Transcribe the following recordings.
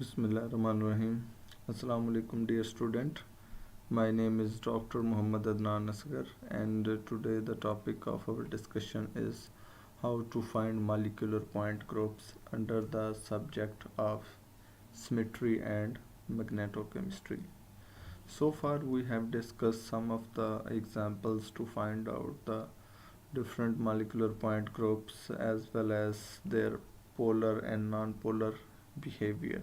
Bismillahirrahmanirrahim. Assalamu alaikum, dear student. My name is Dr. Muhammad Adnan Asgar, and today the topic of our discussion is how to find molecular point groups under the subject of symmetry and magnetochemistry. So far, we have discussed some of the examples to find out the different molecular point groups as well as their polar and non-polar behavior.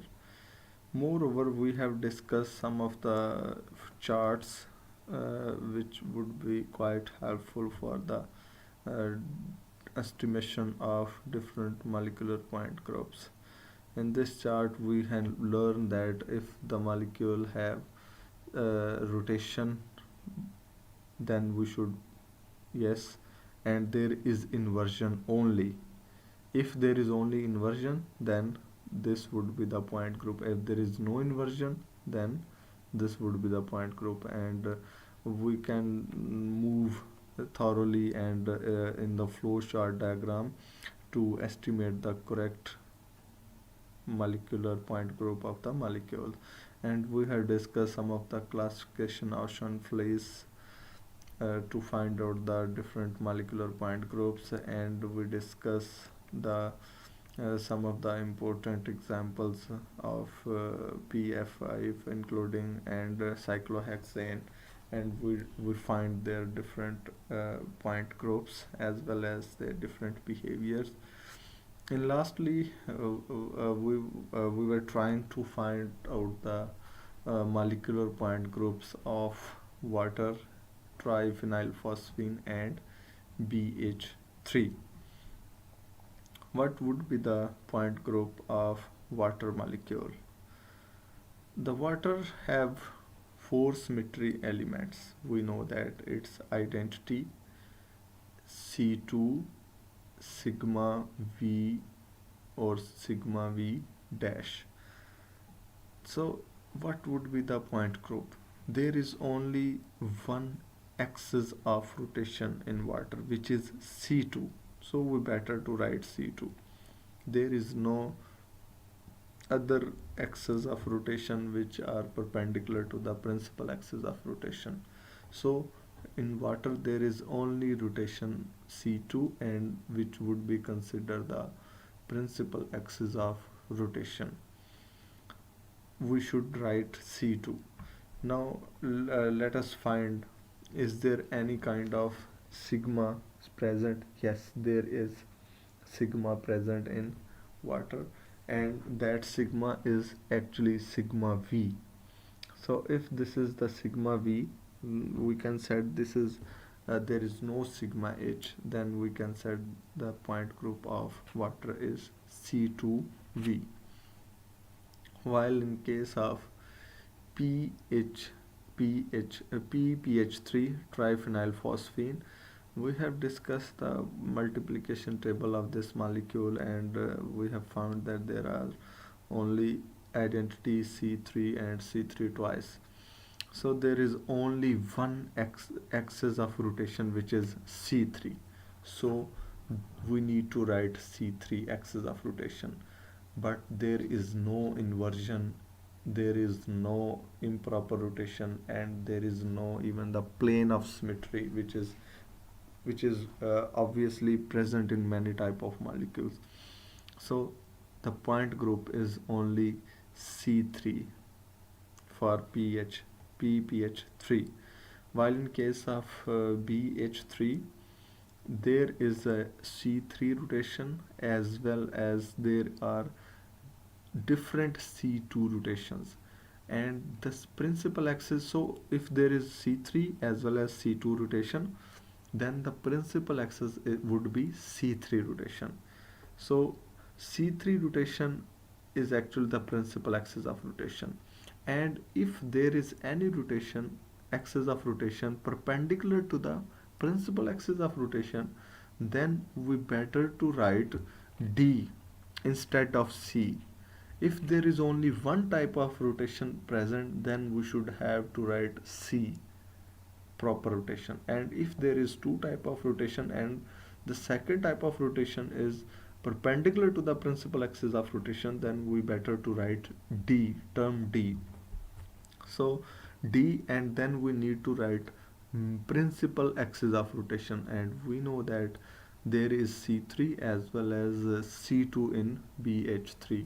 Moreover, we have discussed some of the charts which would be quite helpful for the uh, estimation of different molecular point groups. In this chart, we can learn that if the molecule have rotation, then we should yes, and there is inversion only. If there is only inversion, then this would be the point group. If there is no inversion, then this would be the point group, and we can move thoroughly and in the flow chart diagram to estimate the correct molecular point group of the molecule. And we have discussed some of the classification option flays to find out the different molecular point groups, and we discuss the some of the important examples of PF5 including and cyclohexane, and we find their different point groups as well as their different behaviors. And lastly, we were trying to find out the molecular point groups of water, triphenylphosphine, and BH3. What would be the point group of water molecule? The water have four symmetry elements. We know that it's identity, C2, sigma V or sigma V dash. So what would be the point group? There is only one axis of rotation in water, which is C2. So we better to write C2. There is no other axes of rotation which are perpendicular to the principal axis of rotation. So in water there is only rotation C2, and which would be considered the principal axis of rotation. We should write C2. Now let us find, is there any kind of sigma present? Yes, there is sigma present in water, and that sigma is actually sigma V. So if this is the sigma V, we can set this is there is no sigma H, then we can set the point group of water is C2V. While in case of PH, PPH3 triphenylphosphine, we have discussed the multiplication table of this molecule, and we have found that there are only identity C3 and C3 twice. So there is only one axis of rotation, which is C3. So we need to write C3 axis of rotation, but there is no inversion, there is no improper rotation, and there is no even the plane of symmetry, which is obviously present in many type of molecules. So the point group is only C3 for PPH3, while in case of BH3 there is a C3 rotation as well as there are different C2 rotations, and this principal axis, so if there is C3 as well as C2 rotation, then the principal axis would be C3 rotation. So C3 rotation is actually the principal axis of rotation, and if there is any rotation axis of rotation perpendicular to the principal axis of rotation, then we better to write D instead of C. If there is only one type of rotation present, then we should have to write C, proper rotation. And if there is two type of rotation and the second type of rotation is perpendicular to the principal axis of rotation, then we better to write D, term D. So D, and then we need to write principal axis of rotation, and we know that there is C3 as well as C2 in BH3.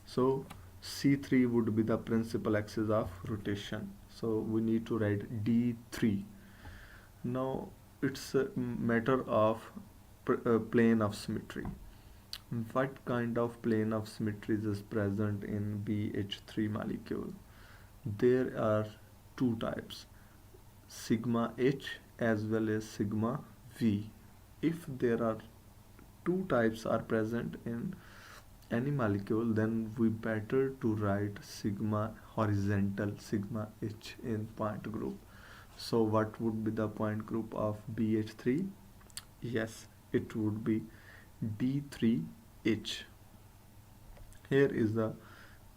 So C3 would be the principal axis of rotation, so we need to write D3. Now it's a matter of plane of symmetry. What kind of plane of symmetry is present in BH3 molecule? There are two types, sigma H as well as sigma V. If there are two types are present in any molecule, then we better to write sigma horizontal, sigma H in point group. So what would be the point group of BH3? Yes, it would be D3H. Here is the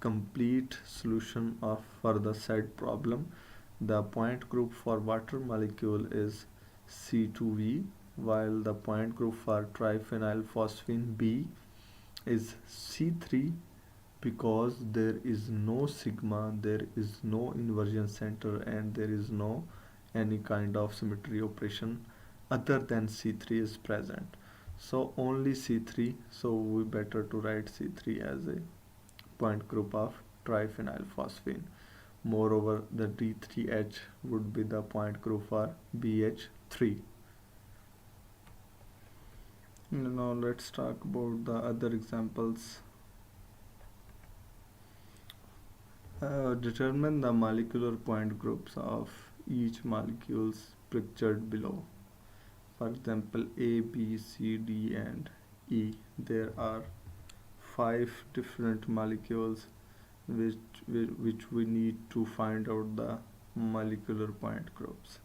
complete solution of for the said problem. The point group for water molecule is C2V, while the point group for triphenylphosphine B is C3, because there is no sigma, there is no inversion center, and there is no any kind of symmetry operation other than C3 is present. So only C3, so we better to write C3 as a point group of triphenylphosphine. Moreover, the D3H would be the point group for BH3. Now let's talk about the other examples. Determine the molecular point groups of each molecules pictured below. For example, A, B, C, D, and E. There are 5 different molecules which we need to find out the molecular point groups.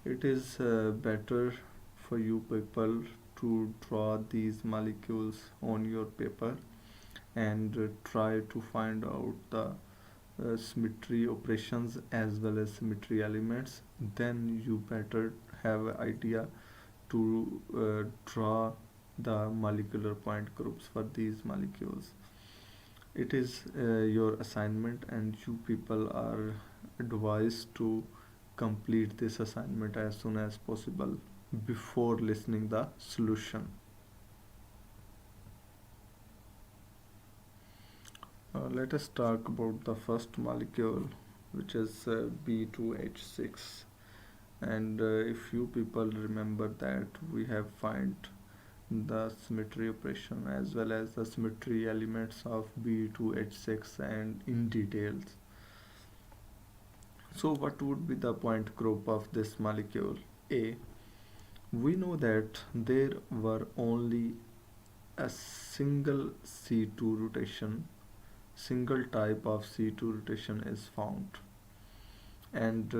It is better for you people to draw these molecules on your paper and try to find out the symmetry operations as well as symmetry elements. Then you better have an idea to draw the molecular point groups for these molecules. It is your assignment, and you people are advised to complete this assignment as soon as possible before listening the solution. Let us talk about the first molecule, which is B2H6. And if you people remember that we have find the symmetry operation as well as the symmetry elements of B2H6 and in details. So what would be the point group of this molecule? A. We know that there were only a single C2 rotation, single type of C2 rotation is found, and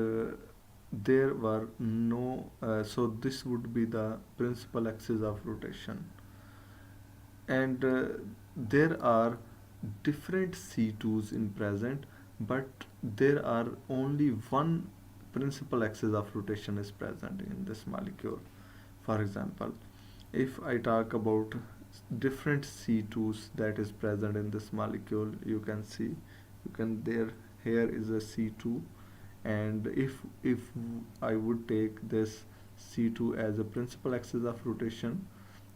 there were no so this would be the principal axis of rotation, and there are different C2s in present, but there are only one principal axis of rotation is present in this molecule. For example, if I talk about different C2s that is present in this molecule, you can see, you can there, here is a C2, and if I would take this C2 as a principal axis of rotation,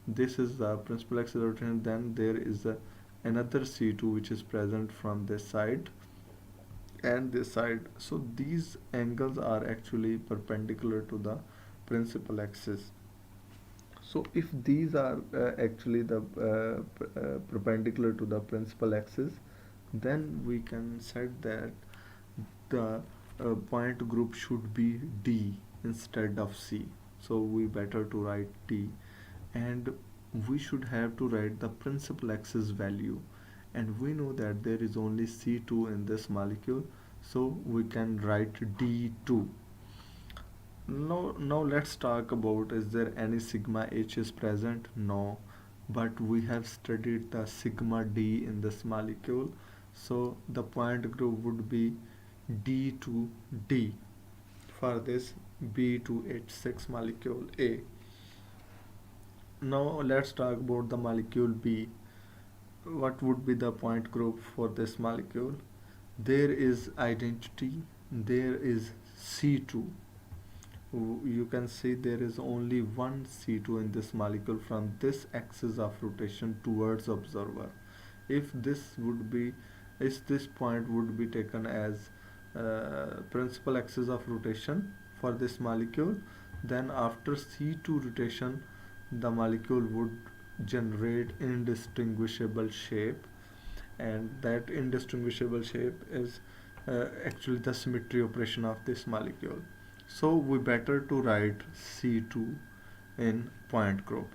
this is the principal axis of rotation, then there is another C2 which is present from this side and this side. So these angles are actually perpendicular to the principal axis. So if these are actually the perpendicular to the principal axis, then we can set that the point group should be D instead of C. So we better to write D, and we should have to write the principal axis value, and we know that there is only C2 in this molecule, so we can write D2. Now let's talk about, is there any sigma H is present? No, but we have studied the sigma D in this molecule, so the point group would be D2D for this B2H6 molecule A. Now let's talk about the molecule B. What would be the point group for this molecule? There is identity, there is C2. You can see there is only one C2 in this molecule from this axis of rotation towards observer. If this would be, if this point would be taken as principal axis of rotation for this molecule, then after C2 rotation the molecule would generate indistinguishable shape, and that indistinguishable shape is actually the symmetry operation of this molecule. So we better to write C2 in point group.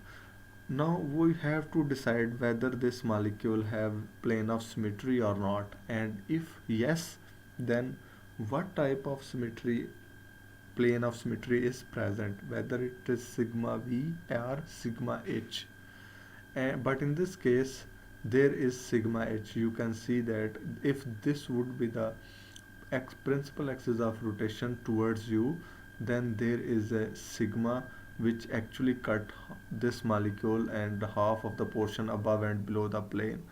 Now we have to decide whether this molecule have plane of symmetry or not, and if yes, then what type of symmetry, plane of symmetry is present, whether it is sigma V or sigma H. But in this case there is sigma H. You can see that if this would be the principal axis of rotation towards you, then there is a sigma which actually cut this molecule and half of the portion above and below the plane,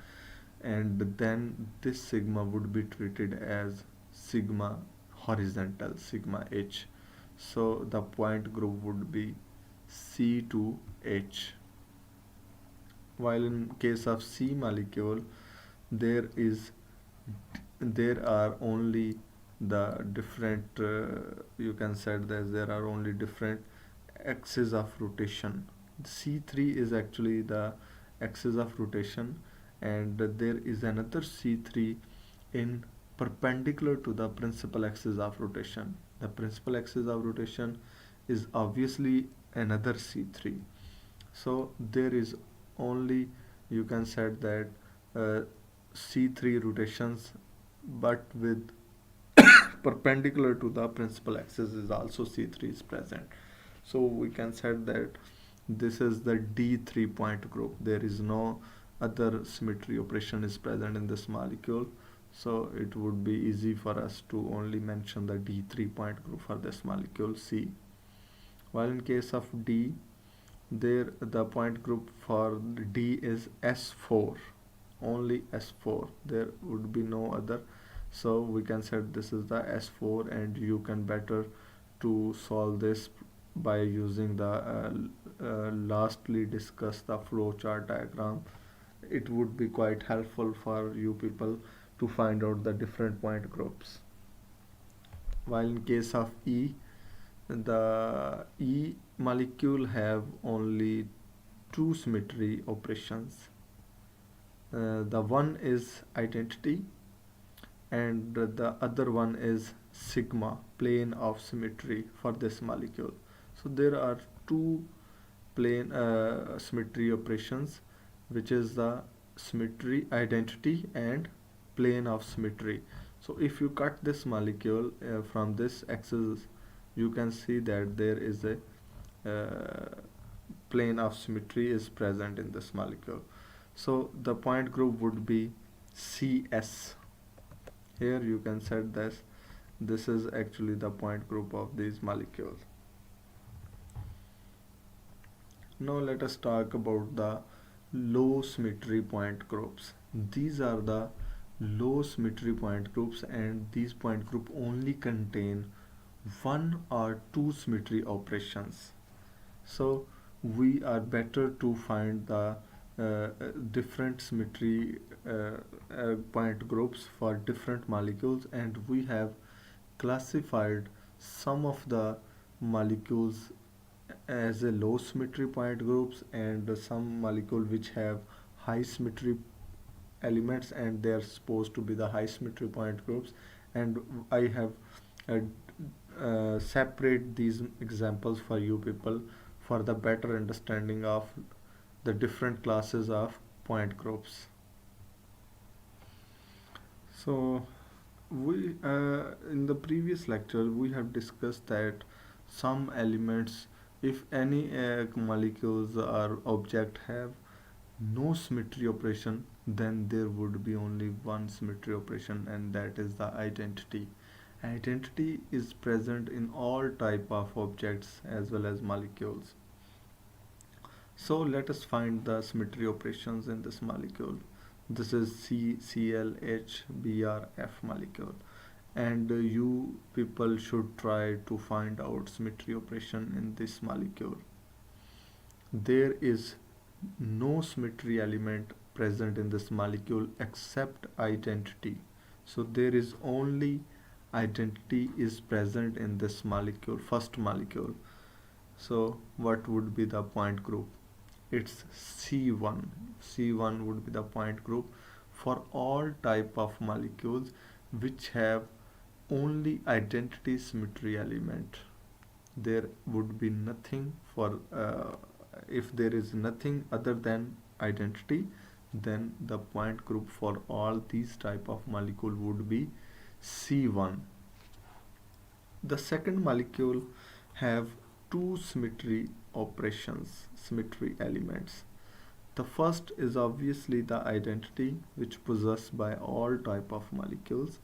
and then this sigma would be treated as sigma horizontal, sigma H. So the point group would be C2H. While in case of C molecule, there is there are only the different you can say that there are only different axes of rotation. C3 is actually the axis of rotation, and there is another C3 in perpendicular to the principal axis of rotation. The principal axis of rotation is obviously another C3. So there is only, you can set that uh, C3 rotations, but with perpendicular to the principal axis is also C3 is present. So we can set that this is the D3 point group. There is no other symmetry operation is present in this molecule, so it would be easy for us to only mention the D3 point group for this molecule C. While in case of D, there the point group for D is S4, only S4, there would be no other. So we can set this is the S4, and you can better to solve this by using the lastly discuss the flowchart diagram. It would be quite helpful for you people to find out the different point groups. While in case of E, the E molecule have only two symmetry operations. The one is identity, and the other one is sigma, plane of symmetry for this molecule. So there are two plane symmetry operations, which is the symmetry identity and plane of symmetry. So if you cut this molecule from this axis, you can see that there is a plane of symmetry is present in this molecule. So the point group would be CS. Here you can set this is actually the point group of these molecules. Now let us talk about the low symmetry point groups. These are the low symmetry point groups, and these point group only contain one or two symmetry operations. So we are better to find the different symmetry point groups for different molecules, and we have classified some of the molecules as a low symmetry point groups, and some molecule which have high symmetry elements, and they are supposed to be the high symmetry point groups. And I have uh, separate these examples for you people for the better understanding of the different classes of point groups. So we in the previous lecture we have discussed that some elements, if any molecules or object have no symmetry operation, then there would be only one symmetry operation, and that is the identity. Identity is present in all type of objects as well as molecules. So let us find the symmetry operations in this molecule. This is CClHbRF molecule, and you people should try to find out symmetry operation in this molecule. There is no symmetry element present in this molecule except identity. So there is only identity is present in this molecule, first molecule. So what would be the point group? It's C1. C1 would be the point group for all type of molecules which have only identity symmetry element. There would be nothing for if there is nothing other than identity, then the point group for all these type of molecule would be C1. The second molecule have two symmetry operations, symmetry elements. The first is obviously the identity which possessed by all type of molecules,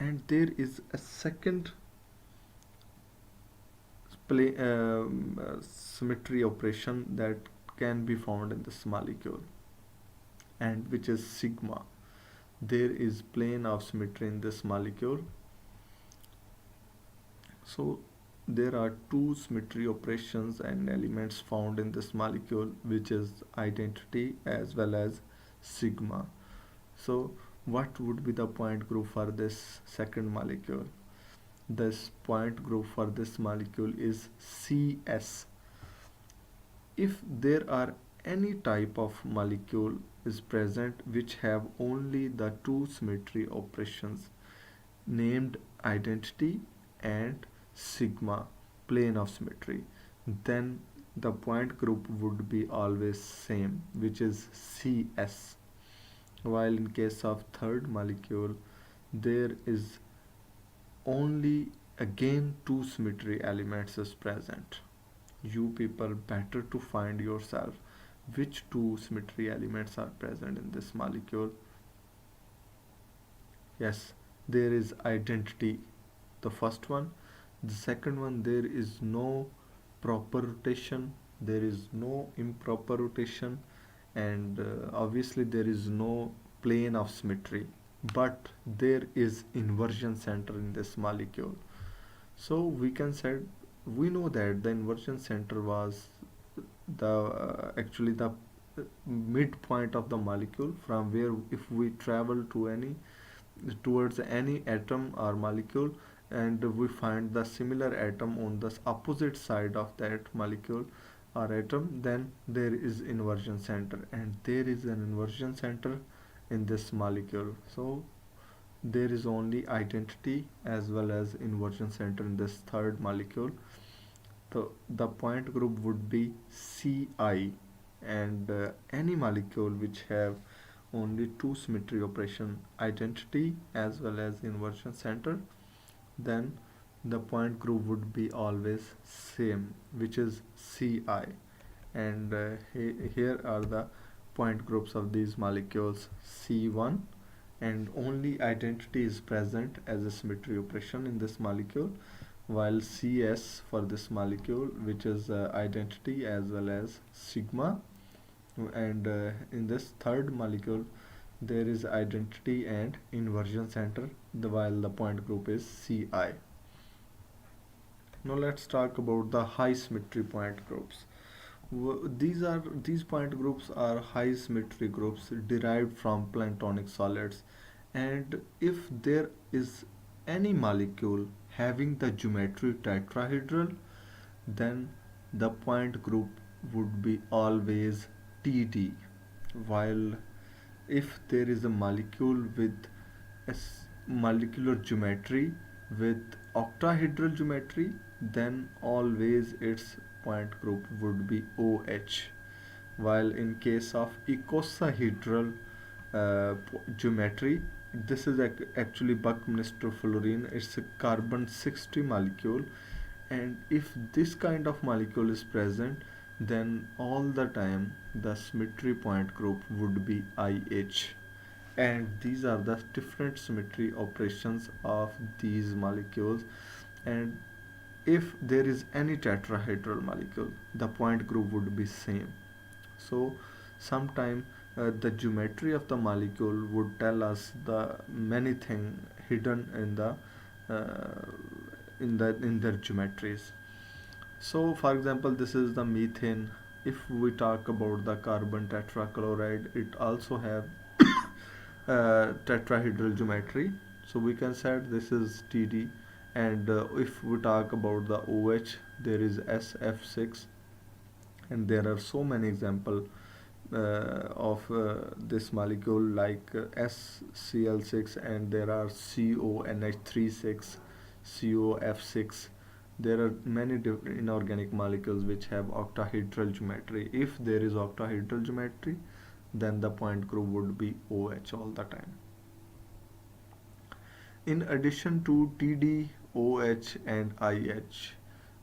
and there is a second symmetry operation that can be found in this molecule, and which is sigma. There is plane of symmetry in this molecule. So there are two symmetry operations and elements found in this molecule, which is identity as well as sigma. So what would be the point group for this second molecule? This point group for this molecule is CS. If there are any type of molecule is present which have only the two symmetry operations named identity and sigma, plane of symmetry, then the point group would be always same, which is CS. While in case of third molecule, there is only again two symmetry elements is present. You people better to find yourself which two symmetry elements are present in this molecule. Yes, there is identity, the first one. The second one, there is no proper rotation, there is no improper rotation, and obviously there is no plane of symmetry, but there is inversion center in this molecule. So we can say, we know that the inversion center was the actually the midpoint of the molecule, from where if we travel to any towards any atom or molecule, and we find the similar atom on the opposite side of that molecule or atom, then there is inversion center, and there is an inversion center in this molecule. So there is only identity as well as inversion center in this third molecule. So the point group would be Ci, and any molecule which have only two symmetry operation, identity as well as inversion center, then the point group would be always same, which is Ci. And here are the point groups of these molecules: C1, and only identity is present as a symmetry operation in this molecule, while CS for this molecule, which is identity as well as sigma, and in this third molecule there is identity and inversion center, while the point group is Ci. Now let's talk about the high symmetry point groups. These point groups are high symmetry groups derived from planktonic solids, and if there is any molecule having the geometry tetrahedral, then the point group would be always TD. While if there is a molecule with molecular geometry with octahedral geometry, then always its point group would be OH. While in case of icosahedral geometry, this is actually Buckminster fullerene, it's a carbon 60 molecule, and if this kind of molecule is present, then all the time the symmetry point group would be IH. And these are the different symmetry operations of these molecules. And if there is any tetrahedral molecule, the point group would be same. So sometime the geometry of the molecule would tell us the many thing hidden uh, in their geometries. So for example, this is the methane. If we talk about the carbon tetrachloride, it also have tetrahedral geometry. So we can say this is TD. And if we talk about the OH, there is SF6, and there are so many example of this molecule like SCl6, and there are CONH36, COF6. There are many inorganic molecules which have octahedral geometry. If there is octahedral geometry, then the point group would be OH all the time. In addition to TD, OH, and IH,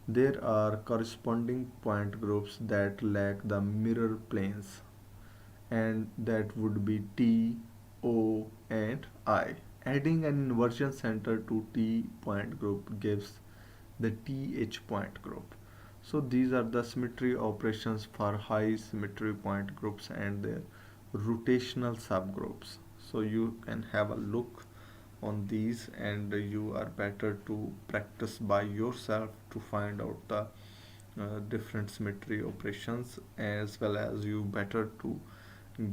there are corresponding point groups that lack the mirror planes, and that would be T, O, and I. Adding an inversion center to T point group gives the TH point group. So these are the symmetry operations for high symmetry point groups and their rotational subgroups. So you can have a look on these, and you are better to practice by yourself to find out the different symmetry operations, as well as you better to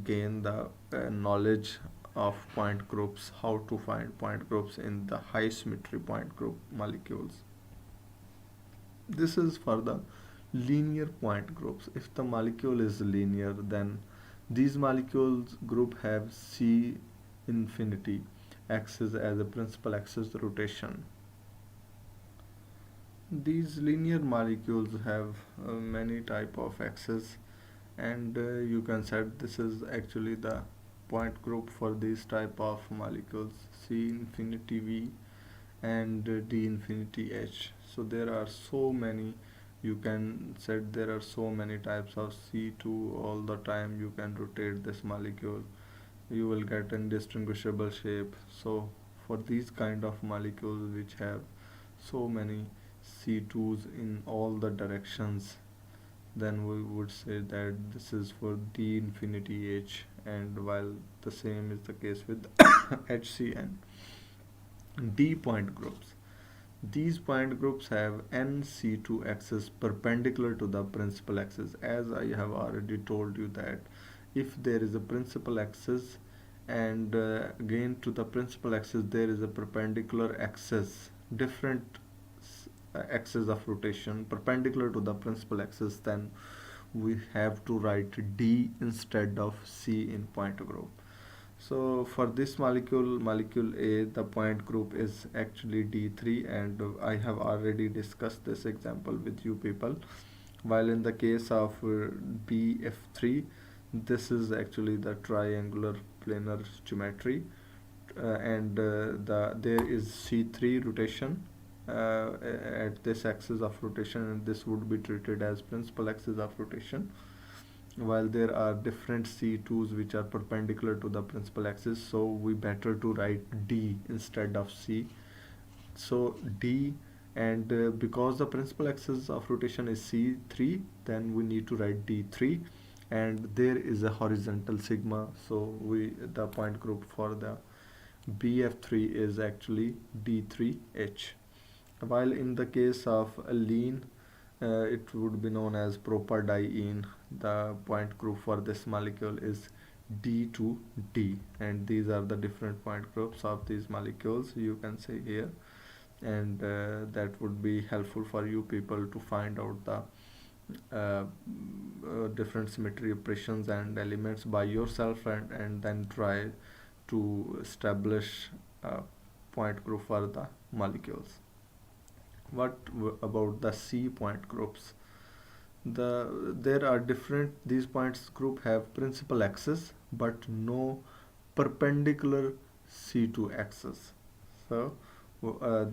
gain the knowledge of point groups, how to find point groups in the high symmetry point group molecules. This is for the linear point groups. If the molecule is linear, then these molecules group have C infinity axis as a principal axis rotation. These linear molecules have many type of axes, and you can set this is actually the point group for these type of molecules, C infinity V and D infinity H. So there are so many, you can set there are so many types of C2 all the time. You can rotate this molecule, you will get indistinguishable shape. So for these kind of molecules which have so many C2s in all the directions, then we would say that this is for D infinity H, and while the same is the case with HCN. D point groups. These point groups have NC2 axis perpendicular to the principal axis. As I have already told you that if there is a principal axis, and again to the principal axis there is a perpendicular axis, different axis of rotation perpendicular to the principal axis, then we have to write D instead of C in point group. So for this molecule A, the point group is actually D3, and I have already discussed this example with you people. While in the case of BF3, this is actually the triangular planar geometry, and there is C3 rotation at this axis of rotation, and this would be treated as principal axis of rotation, while there are different C2s which are perpendicular to the principal axis. So we better to write D instead of C. So D, and because the principal axis of rotation is C3, then we need to write D3, and there is a horizontal sigma. So the point group for the BF3 is actually D3H. While in the case of alene, it would be known as propadiene. The point group for this molecule is D2D, and these are the different point groups of these molecules you can see here, and that would be helpful for you people to find out the different symmetry operations and elements by yourself, and then try to establish a point group for the molecules. What about the C point groups? There are different, these points group have principal axis but no perpendicular C2 axis. So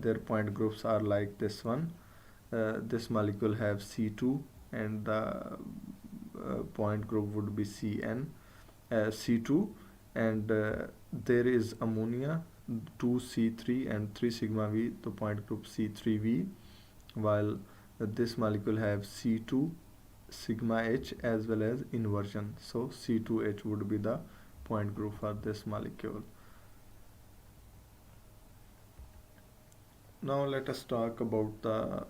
their point groups are like this one. This molecule have C2, and the point group would be CN, C2, and there is ammonia 2C3 and 3 sigma V, the point group C3V, while this molecule have C2 sigma H as well as inversion. So C2H would be the point group for this molecule. Now let us talk about the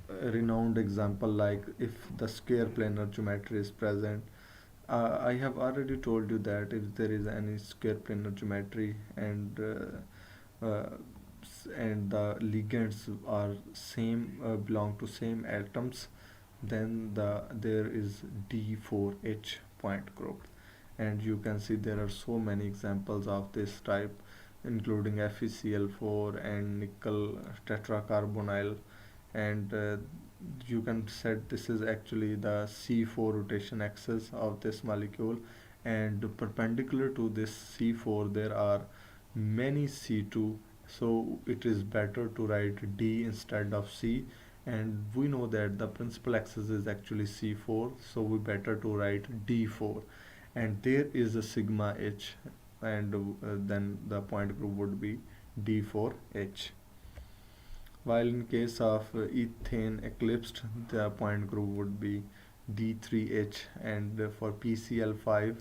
renowned example, like if the square planar geometry is present. I have already told you that if there is any square planar geometry and the ligands are same, belong to same atoms, then there is D4H point group. And you can see there are so many examples of this type, including FeCl4 and nickel tetracarbonyl. And you can set this is actually the C4 rotation axis of this molecule, and perpendicular to this C4 there are many C2, so it is better to write D instead of C. And we know that the principal axis is actually C4, so we better to write D4. And there is a sigma H, and then the point group would be D4H. While in case of ethane eclipsed, the point group would be D3H, and for PCl5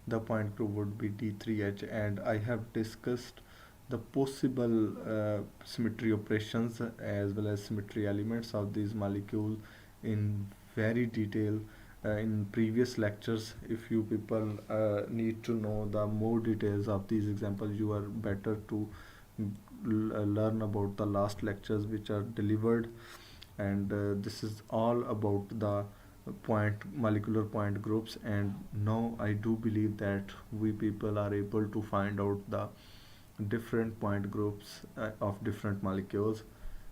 the point group would be D3H. And I have discussed the possible symmetry operations as well as symmetry elements of these molecules in very detail in previous lectures. If you people need to know the more details of these examples, you are better to learn about the last lectures which are delivered. And this is all about the point molecular point groups. And now I do believe that we people are able to find out the different point groups of different molecules.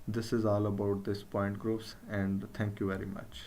This is all about this point groups, and thank you very much.